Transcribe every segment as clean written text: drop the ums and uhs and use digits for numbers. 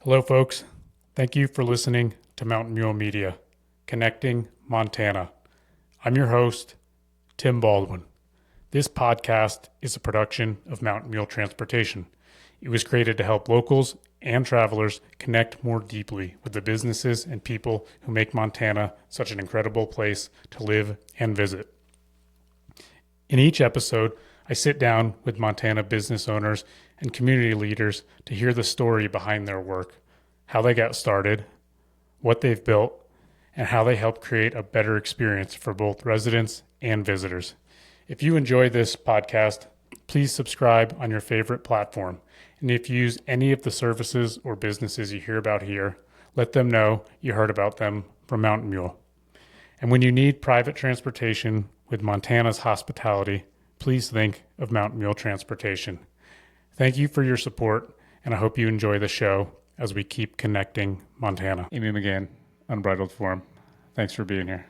Hello, folks. Thank you for listening to Mule Media, Connecting Montana. I'm your host, Tim Baldwin. This podcast is a production of Mountain Mule Transportation. It was created to help locals and travelers connect more deeply with the businesses and people who make Montana such an incredible place to live and visit. In each episode, I sit down with Montana business owners and community leaders to hear the story behind their work, how they got started, what they've built, and how they help create a better experience for both residents and visitors. If you enjoy this podcast, please subscribe on your favorite platform. And if you use any of the services or businesses you hear about here, let them know you heard about them from Mountain Mule. And when you need private transportation with Montana's hospitality, please think of Mountain Mule Transportation. Thank you for your support, and I hope you enjoy the show as we keep connecting Montana. Amy McGann, Unbridled Form. Thanks for being here.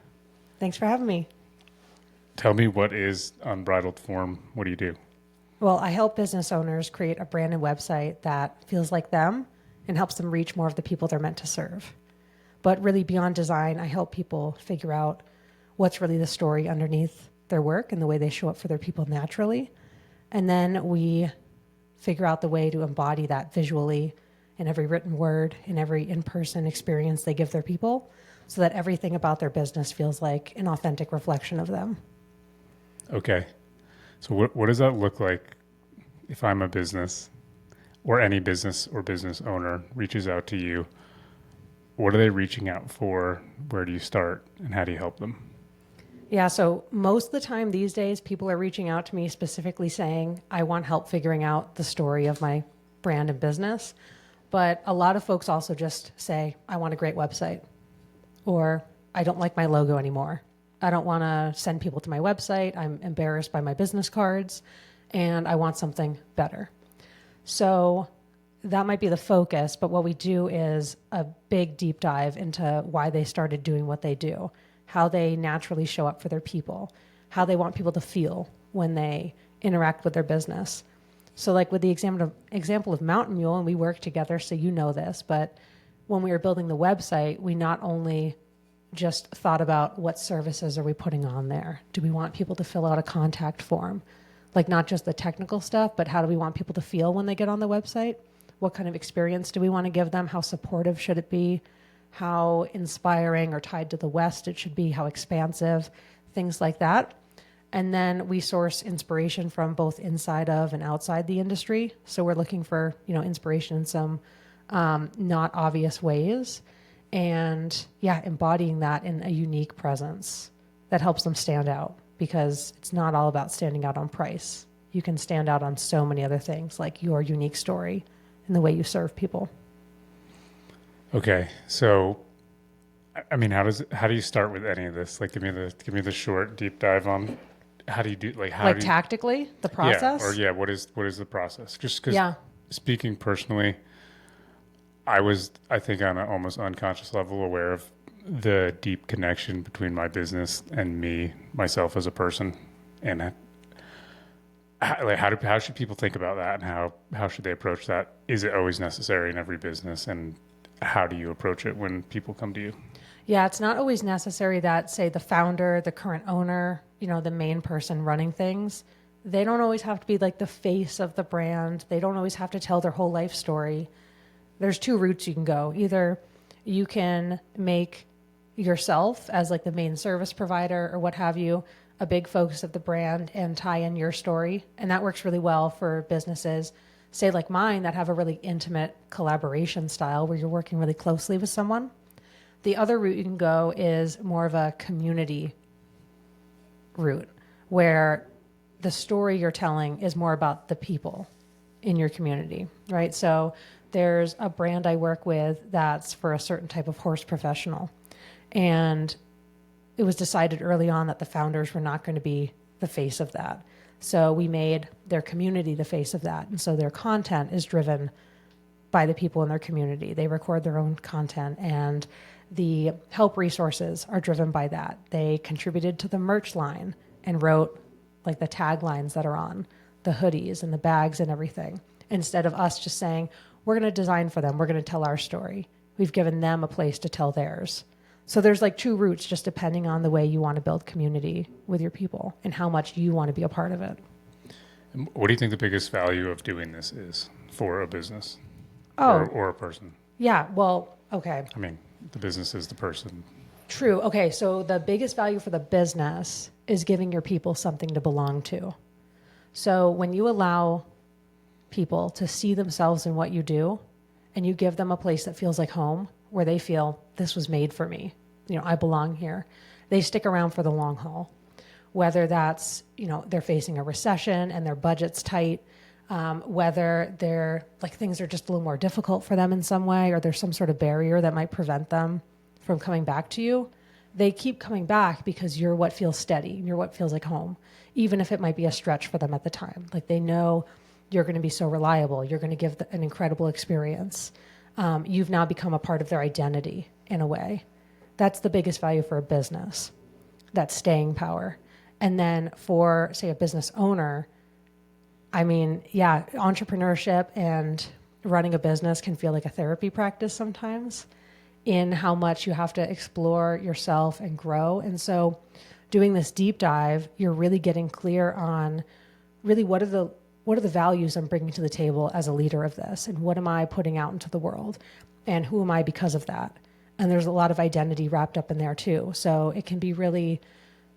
Thanks for having me. Tell me, what is Unbridled Form? What do you do? Well, I help business owners create a brand and website that feels like them and helps them reach more of the people they're meant to serve. But really beyond design, I help people figure out what's really the story underneath their work and the way they show up for their people naturally. And then we figure out the way to embody that visually in every written word, in every in-person experience they give their people, so that everything about their business feels like an authentic reflection of them. Okay. So what does that look like if I'm a business or any business or business owner reaches out to you? What are they reaching out for? Where do you start? And how do you help them? Yeah, so most of the time these days, people are reaching out to me specifically saying, I want help figuring out the story of my brand and business. But a lot of folks also just say, I want a great website, or I don't like my logo anymore. I don't want to send people to my website. I'm embarrassed by my business cards, and I want something better. So that might be the focus, but what we do is a big deep dive into why they started doing what they do, how they naturally show up for their people, how they want people to feel when they interact with their business. So like with the example of Mountain Mule, and we work together, so you know this, but when we were building the website, we not only just thought about what services are we putting on there. Do we want people to fill out a contact form? Like not just the technical stuff, but how do we want people to feel when they get on the website? What kind of experience do we want to give them? How supportive should it be? How inspiring or tied to the West it should be? How expansive? Things like that. And then we source inspiration from both inside of and outside the industry. So we're looking for, inspiration in some not obvious ways. And embodying that in a unique presence that helps them stand out, because it's not all about standing out on price. You can stand out on so many other things, like your unique story and the way you serve people. Okay. So, I mean, how do you start with any of this? Like, give me the short deep dive on how do you do, Tactically, the process? What is the process? Just because speaking personally, I think on an almost unconscious level aware of the deep connection between my business and myself as a person. And how should people think about that, and how should they approach that? Is it always necessary in every business? And how do you approach it when people come to you? Yeah, it's not always necessary that, say, the founder, the current owner, the main person running things, they don't always have to be like the face of the brand. They don't always have to tell their whole life story. There's two routes you can go. Either you can make yourself as like the main service provider or what have you, a big focus of the brand and tie in your story. And that works really well for businesses, say like mine, that have a really intimate collaboration style where you're working really closely with someone. The other route you can go is more of a community route, where the story you're telling is more about the people in your community, right? So there's a brand I work with that's for a certain type of horse professional. And it was decided early on that the founders were not going to be the face of that. So we made their community the face of that. And so their content is driven by the people in their community. They record their own content, and the help resources are driven by that. They contributed to the merch line and wrote like the taglines that are on the hoodies and the bags and everything, instead of us just saying, we're going to design for them. We're going to tell our story. We've given them a place to tell theirs. So there's like two routes, just depending on the way you want to build community with your people and how much you want to be a part of it. And what do you think the biggest value of doing this is for a business or a person? Yeah, well, okay. I mean, the business is the person. True. Okay, so the biggest value for the business is giving your people something to belong to. So when you allow people to see themselves in what you do and you give them a place that feels like home, where they feel this was made for me, I belong here, they stick around for the long haul. Whether that's, they're facing a recession and their budget's tight, whether they're like things are just a little more difficult for them in some way, or there's some sort of barrier that might prevent them from coming back to you, they keep coming back because you're what feels steady, you're what feels like home, even if it might be a stretch for them at the time. Like they know you're going to be so reliable, you're going to give an incredible experience. You've now become a part of their identity in a way. That's the biggest value for a business, that staying power. And then for, say, a business owner, I mean, yeah, entrepreneurship and running a business can feel like a therapy practice sometimes in how much you have to explore yourself and grow. And so doing this deep dive, you're really getting clear on really what are the values I'm bringing to the table as a leader of this, and what am I putting out into the world, and who am I because of that? And there's a lot of identity wrapped up in there too. So it can be really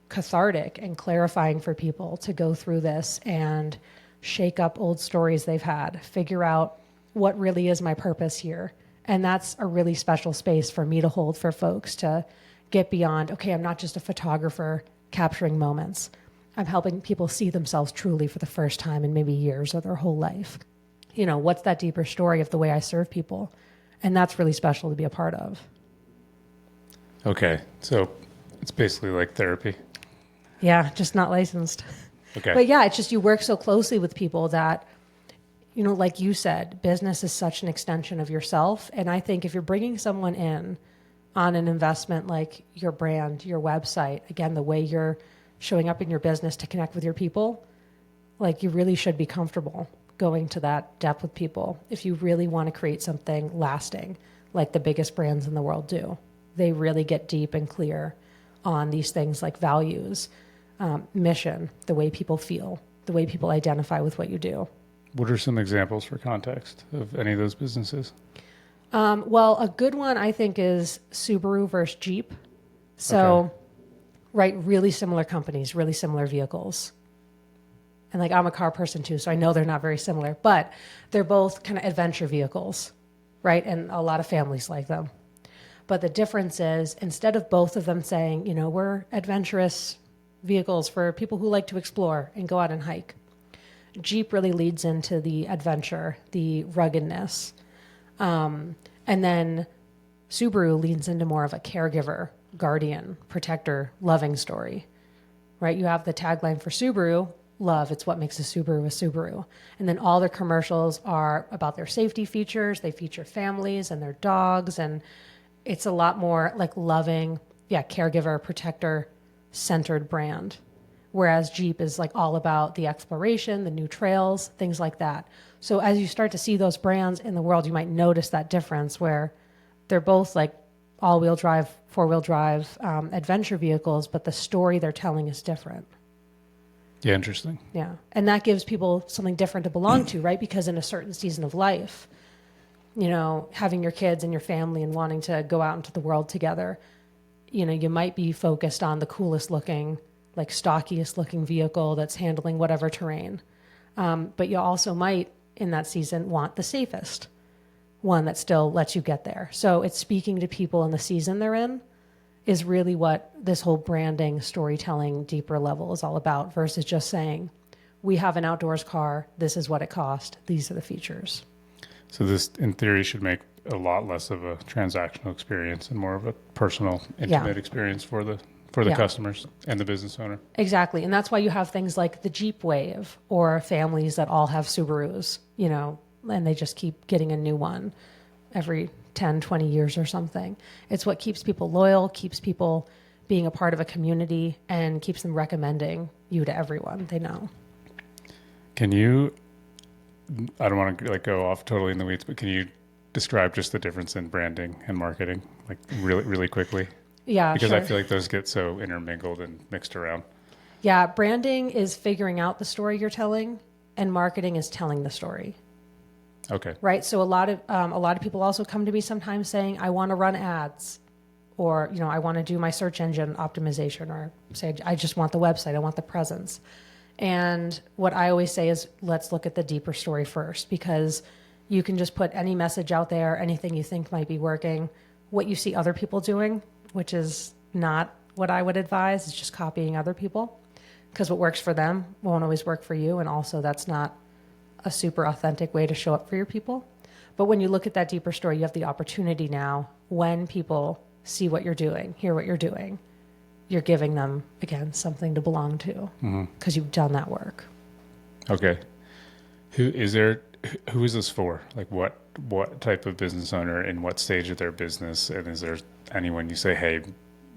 cathartic and clarifying for people to go through this and shake up old stories they've had, figure out what really is my purpose here. And that's a really special space for me to hold for folks to get beyond, okay, I'm not just a photographer capturing moments. I'm helping people see themselves truly for the first time in maybe years or their whole life. What's that deeper story of the way I serve people? And that's really special to be a part of. Okay, so it's basically like therapy. Yeah, just not licensed. Okay. But yeah, it's just you work so closely with people that, like you said, business is such an extension of yourself. And I think if you're bringing someone in on an investment like your brand, your website, again, the way you're showing up in your business to connect with your people, like you really should be comfortable going to that depth with people if you really want to create something lasting like the biggest brands in the world do. They really get deep and clear on these things like values, mission, the way people feel, the way people identify with what you do. What are some examples for context of any of those businesses? Well, a good one I think is Subaru versus Jeep. So, right, really similar companies, really similar vehicles. And like I'm a car person too, so I know they're not very similar, but they're both kind of adventure vehicles, right? And a lot of families like them. But the difference is instead of both of them saying, we're adventurous vehicles for people who like to explore and go out and hike, Jeep really leads into the adventure, the ruggedness. And then Subaru leans into more of a caregiver, guardian, protector, loving story, right? You have the tagline for Subaru, love, it's what makes a Subaru. And then all their commercials are about their safety features. They feature families and their dogs, and it's a lot more like loving, caregiver, protector, centered brand. Whereas Jeep is like all about the exploration, the new trails, things like that. So as you start to see those brands in the world, you might notice that difference where they're both like all-wheel drive, four-wheel drive adventure vehicles, but the story they're telling is different. Yeah, interesting. Yeah. And that gives people something different to belong to, right? Because in a certain season of life, having your kids and your family and wanting to go out into the world together, you might be focused on the coolest looking, like stockiest looking vehicle that's handling whatever terrain. But you also might, in that season, want the safest one that still lets you get there. So it's speaking to people in the season they're in is really what this whole branding, storytelling, deeper level is all about versus just saying, we have an outdoors car, this is what it cost, these are the features. So this, in theory, should make a lot less of a transactional experience and more of a personal, intimate experience for the customers and the business owner. Exactly. And that's why you have things like the Jeep Wave or families that all have Subarus, and they just keep getting a new one every 10, 20 years or something. It's what keeps people loyal, keeps people being a part of a community, and keeps them recommending you to everyone they know. Can you I don't want to like go off totally in the weeds, but can you describe just the difference in branding and marketing, like really, really quickly? Yeah, Because sure. I feel like those get so intermingled and mixed around. Yeah, branding is figuring out the story you're telling, and marketing is telling the story. Okay. Right. So a lot of people also come to me sometimes saying, "I want to run ads," or I want to do my search engine optimization, or say, "I just want the website. I want the presence." And what I always say is, let's look at the deeper story first, because you can just put any message out there, anything you think might be working, what you see other people doing, which is not what I would advise, is just copying other people, because what works for them won't always work for you. And also, that's not a super authentic way to show up for your people. But when you look at that deeper story, you have the opportunity now, when people see what you're doing, hear what you're doing, you're giving them, again, something to belong to, because you've done that work. Okay. Who is this for? Like what type of business owner in what stage of their business? And is there anyone you say, hey,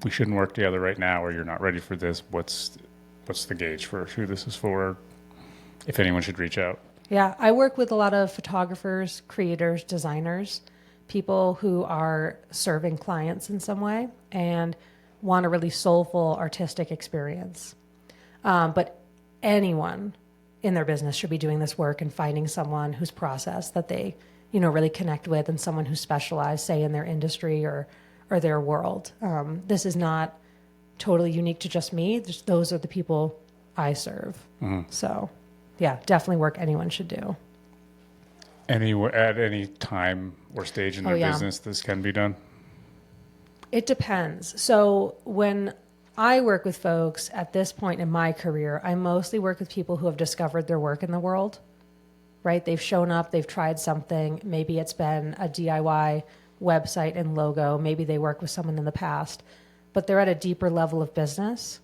we shouldn't work together right now, or you're not ready for this? What's the gauge for who this is for? If anyone should reach out. Yeah, I work with a lot of photographers, creators, designers, people who are serving clients in some way and want a really soulful artistic experience. But anyone in their business should be doing this work and finding someone whose process that they, really connect with, and someone who's specialized, say, in their industry or their world. This is not totally unique to just me. Those are the people I serve. So, yeah, definitely work anyone should do. At any time or stage in their business, this can be done? It depends. So when I work with folks at this point in my career, I mostly work with people who have discovered their work in the world, right? They've shown up, they've tried something. Maybe it's been a DIY website and logo. Maybe they worked with someone in the past, but they're at a deeper level of business,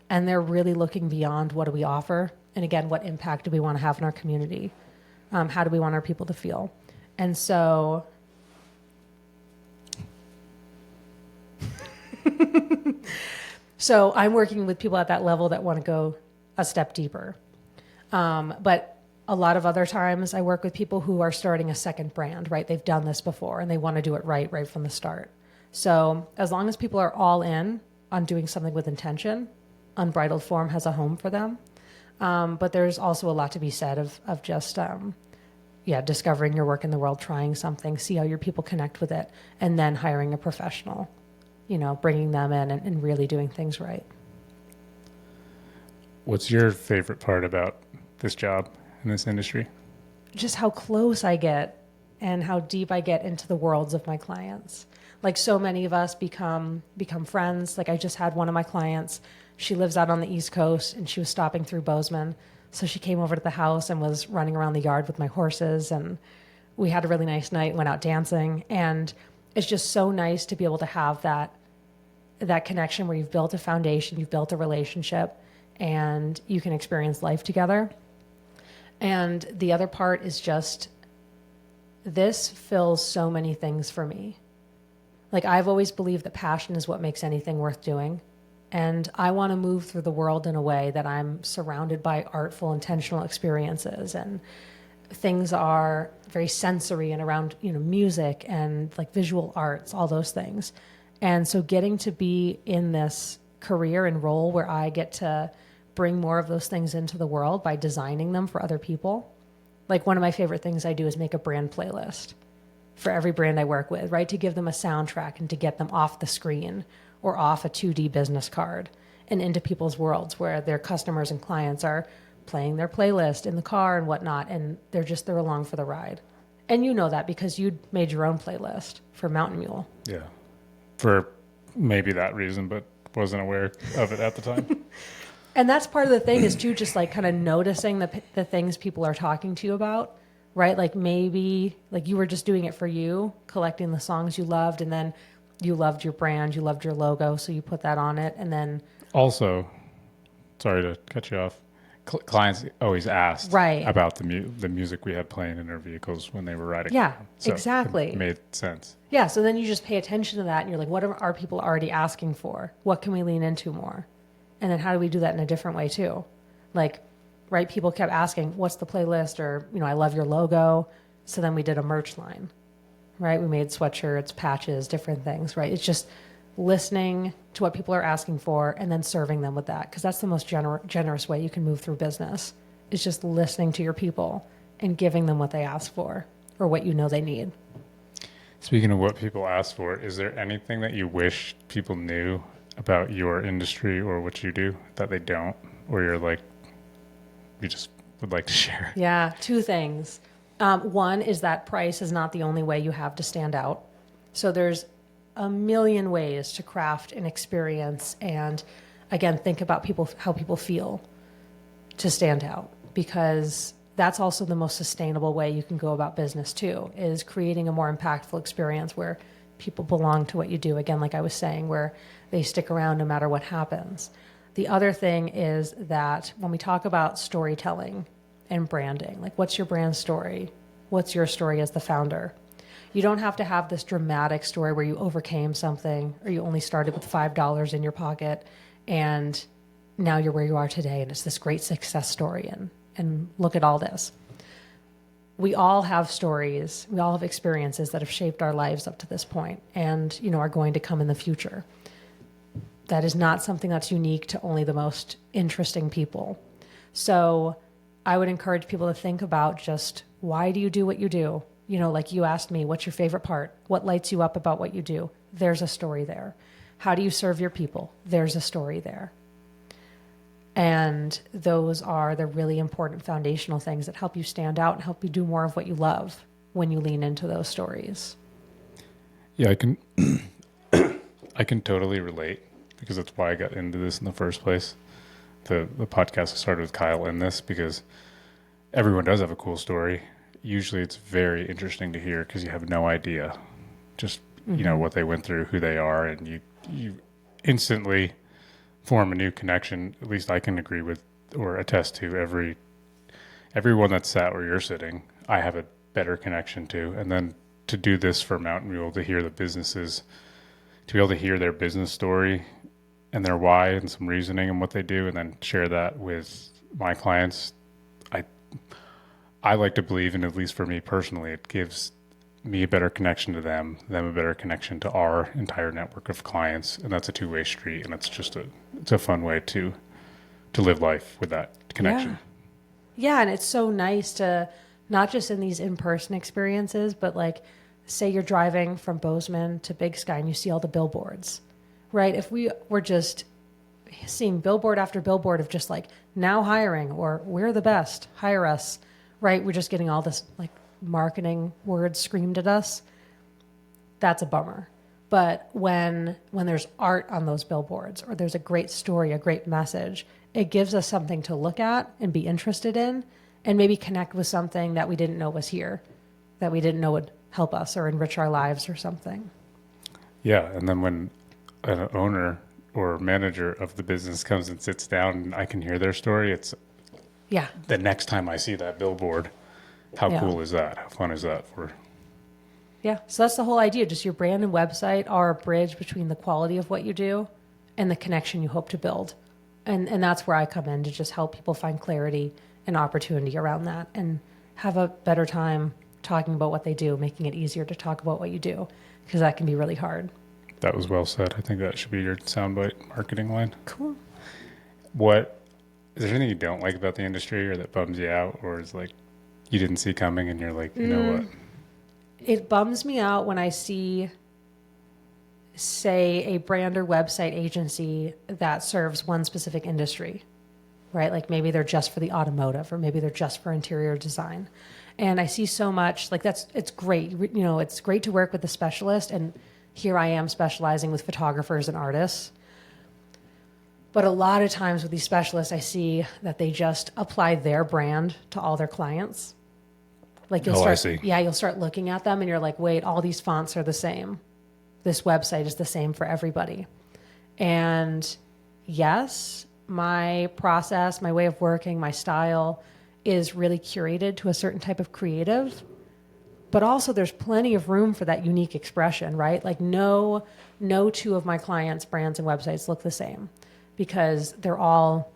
and they're really looking beyond what do we offer. And again, what impact do we want to have in our community? How do we want our people to feel? And so So I'm working with people at that level that want to go a step deeper. But a lot of other times I work with people who are starting a second brand, right? They've done this before and they want to do it right from the start. So as long as people are all in on doing something with intention, Unbridled Form has a home for them. But there's also a lot to be said of just, discovering your work in the world, trying something, see how your people connect with it, and then hiring a professional, bringing them in and really doing things right. What's your favorite part about this job in this industry? Just how close I get and how deep I get into the worlds of my clients. Like, so many of us become friends. Like, I just had one of my clients. She lives out on the East Coast, and she was stopping through Bozeman. So she came over to the house and was running around the yard with my horses. And we had a really nice night, went out dancing. And it's just so nice to be able to have that connection where you've built a foundation, you've built a relationship, and you can experience life together. And the other part is just, this fills so many things for me. Like, I've always believed that passion is what makes anything worth doing. And I want to move through the world in a way that I'm surrounded by artful, intentional experiences, and things are very sensory and around, music and like visual arts, all those things. And so getting to be in this career and role where I get to bring more of those things into the world by designing them for other people. Like, one of my favorite things I do is make a brand playlist for every brand I work with, right? To give them a soundtrack and to get them off the screen or off a 2D business card and into people's worlds where their customers and clients are playing their playlist in the car and whatnot, and they're along for the ride. And you know that because you made your own playlist for Mountain Mule. Yeah. For maybe that reason, but wasn't aware of it at the time. And that's part of the thing, is too, just like kind of noticing the things people are talking to you about, right? Like, maybe like you were just doing it for you, collecting the songs you loved, and then you loved your brand, you loved your logo, so you put that on it. And then also, sorry to cut you off, clients always asked about the music we had playing in their vehicles when they were riding. Yeah, so exactly. It made sense. Yeah, so then you just pay attention to that, and you're like, what are people already asking for? What can we lean into more? And then how do we do that in a different way too? Like, right? People kept asking, what's the playlist? Or, I love your logo. So then we did a merch line, right? We made sweatshirts, patches, different things, right? It's just listening to what people are asking for and then serving them with that. Because that's the most generous way you can move through business. It's just listening to your people and giving them what they ask for or what they need. Speaking of what people ask for, is there anything that you wish people knew about your industry or what you do that they don't, or you just would like to share? Yeah, two things. One is that price is not the only way you have to stand out. So there's a million ways to craft an experience and, again, think about how people feel to stand out, because that's also the most sustainable way you can go about business too, is creating a more impactful experience where people belong to what you do. Again, like I was saying, where they stick around no matter what happens. The other thing is that when we talk about storytelling and branding, like, what's your brand story? What's your story as the founder? You don't have to have this dramatic story where you overcame something or you only started with $5 in your pocket and now you're where you are today and it's this great success story and look at all this. We all have stories, we all have experiences that have shaped our lives up to this point and, are going to come in the future. That is not something that's unique to only the most interesting people. So I would encourage people to think about just, why do you do what you do? Like you asked me, what's your favorite part? What lights you up about what you do? There's a story there. How do you serve your people? There's a story there. And those are the really important foundational things that help you stand out and help you do more of what you love when you lean into those stories. Yeah, I can totally relate, because that's why I got into this in the first place. The podcast started with Kyle in this because everyone does have a cool story. Usually it's very interesting to hear because you have no idea just, what they went through, who they are, and you instantly form a new connection. At least I can agree with or attest to everyone that's sat where you're sitting, I have a better connection to. And then to do this for Mountain Mule, to hear the businesses, to be able to hear their business story and their why and some reasoning and what they do, and then share that with my clients. I like to believe, and at least for me personally, it gives me a better connection to them a better connection to our entire network of clients, and that's a two-way street, and it's a fun way to live life with that connection. Yeah, and it's so nice to, not just in these in-person experiences, but like, say you're driving from Bozeman to Big Sky and you see all the billboards, right? If we were just seeing billboard after billboard of just like, now hiring, or we're the best, hire us, right? We're just getting all this like marketing words screamed at us. That's a bummer. But when there's art on those billboards, or there's a great story, a great message, it gives us something to look at and be interested in, and maybe connect with something that we didn't know was here, that we didn't know would help us or enrich our lives or something. Yeah, and then when an owner or manager of the business comes and sits down and I can hear their story, it's the next time I see that billboard, how cool is that? How fun is that for? Yeah, so that's the whole idea. Just your brand and website are a bridge between the quality of what you do and the connection you hope to build. And that's where I come in, to just help people find clarity and opportunity around that and have a better time talking about what they do, making it easier to talk about what you do, because that can be really hard. That was well said. I think that should be your soundbite marketing line. Cool. Is there anything you don't like about the industry, or that bums you out, or is like you didn't see coming and you're like, you know what? It bums me out when I see, say, a brand or website agency that serves one specific industry, right? Like maybe they're just for the automotive, or maybe they're just for interior design. And I see so much, like it's great. It's great to work with a specialist. And here I am specializing with photographers and artists. But a lot of times with these specialists, I see that they just apply their brand to all their clients. Like I see. Yeah, you'll start looking at them and you're like, wait, all these fonts are the same. This website is the same for everybody. And yes, my process, my way of working, my style is really curated to a certain type of creative. But also there's plenty of room for that unique expression, right? Like no two of my clients' brands and websites look the same, because they're all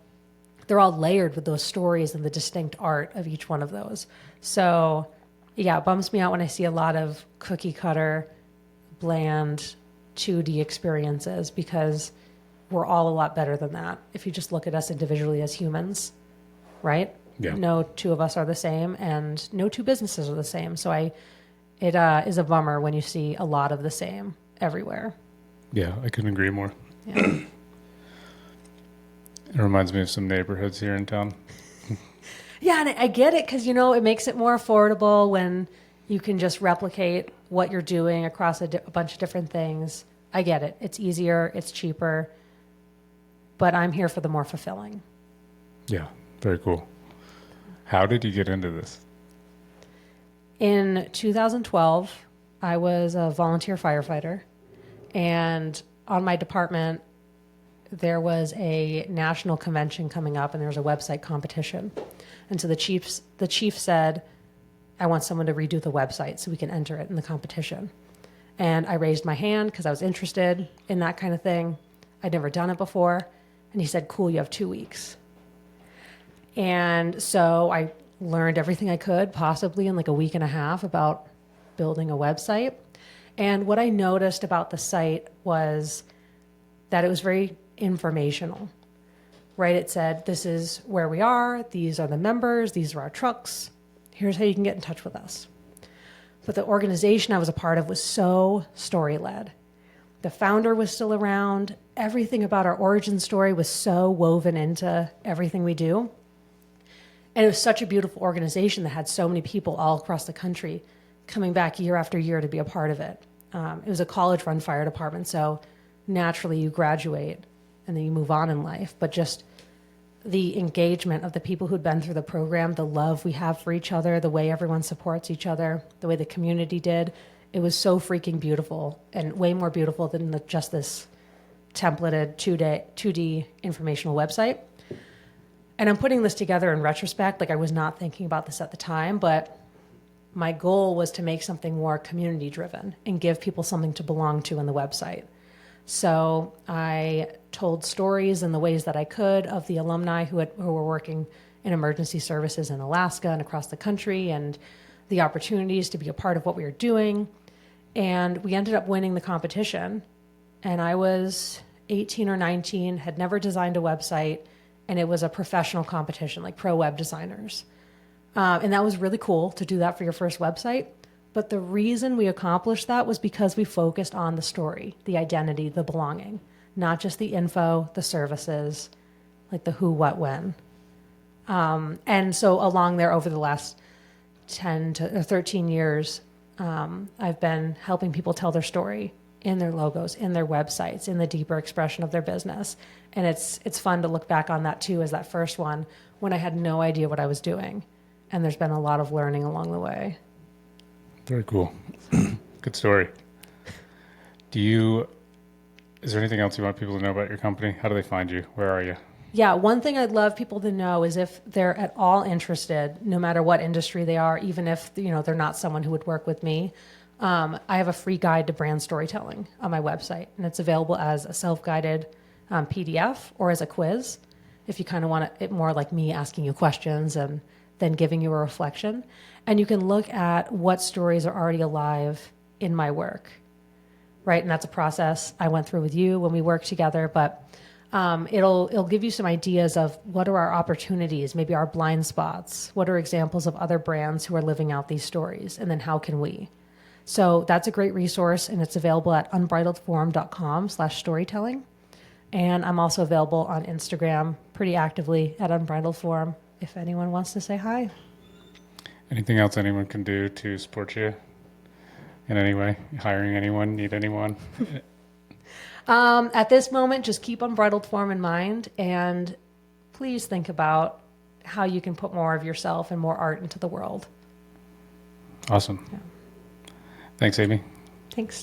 they're all layered with those stories and the distinct art of each one of those. So yeah, it bums me out when I see a lot of cookie cutter, bland 2D experiences, because we're all a lot better than that if you just look at us individually as humans, right? Yeah. No two of us are the same, and no two businesses are the same. So it is a bummer when you see a lot of the same everywhere. Yeah, I couldn't agree more. Yeah. It reminds me of some neighborhoods here in town. Yeah, and I get it, because, it makes it more affordable when you can just replicate what you're doing across a bunch of different things. I get it. It's easier, it's cheaper, but I'm here for the more fulfilling. Yeah, very cool. How did you get into this? In 2012, I was a volunteer firefighter, and on my department, there was a national convention coming up, and there was a website competition. And so the chief said, I want someone to redo the website so we can enter it in the competition. And I raised my hand because I was interested in that kind of thing. I'd never done it before. And he said, cool, you have 2 weeks. And so I learned everything I could, possibly in like a week and a half, about building a website. And what I noticed about the site was that it was very informational, right? It said, this is where we are, these are the members, these are our trucks, here's how you can get in touch with us. But the organization I was a part of was so story-led. The founder was still around. Everything about our origin story was so woven into everything we do. And it was such a beautiful organization that had so many people all across the country coming back year after year to be a part of it. It was a college-run fire department, so naturally you graduate and then you move on in life. But just the engagement of the people who'd been through the program, the love we have for each other, the way everyone supports each other, the way the community did, it was so freaking beautiful, and way more beautiful than just this templated 2D informational website. And I'm putting this together in retrospect, like I was not thinking about this at the time, but my goal was to make something more community driven and give people something to belong to in the website. So I told stories in the ways that I could of the alumni who were working in emergency services in Alaska and across the country, and the opportunities to be a part of what we were doing. And we ended up winning the competition. And I was 18 or 19, had never designed a website, and it was a professional competition, like pro web designers. And that was really cool to do that for your first website. But the reason we accomplished that was because we focused on the story, the identity, the belonging, not just the info, the services, like the who, what, when. And so along there over the last 10 to 13 years, I've been helping people tell their story in their logos, in their websites, in the deeper expression of their business. And it's fun to look back on that too, as that first one when I had no idea what I was doing. And there's been a lot of learning along the way. Very cool. Good story. Is there anything else you want people to know about your company? How do they find you? Where are you? Yeah, one thing I'd love people to know is if they're at all interested, no matter what industry they are, even if they're not someone who would work with me, I have a free guide to brand storytelling on my website, and it's available as a self-guided PDF or as a quiz, if you kind of want it more like me asking you questions and then giving you a reflection. And you can look at what stories are already alive in my work, right? And that's a process I went through with you when we worked together, but it'll give you some ideas of what are our opportunities, maybe our blind spots, what are examples of other brands who are living out these stories, and then how can we? So that's a great resource, and it's available at unbridledform.com/storytelling. And I'm also available on Instagram pretty actively at Unbridled Form if anyone wants to say hi. Anything else anyone can do to support you in any way? Hiring anyone? Need anyone? At this moment, just keep Unbridled Form in mind, and please think about how you can put more of yourself and more art into the world. Awesome. Yeah. Thanks, Amy. Thanks.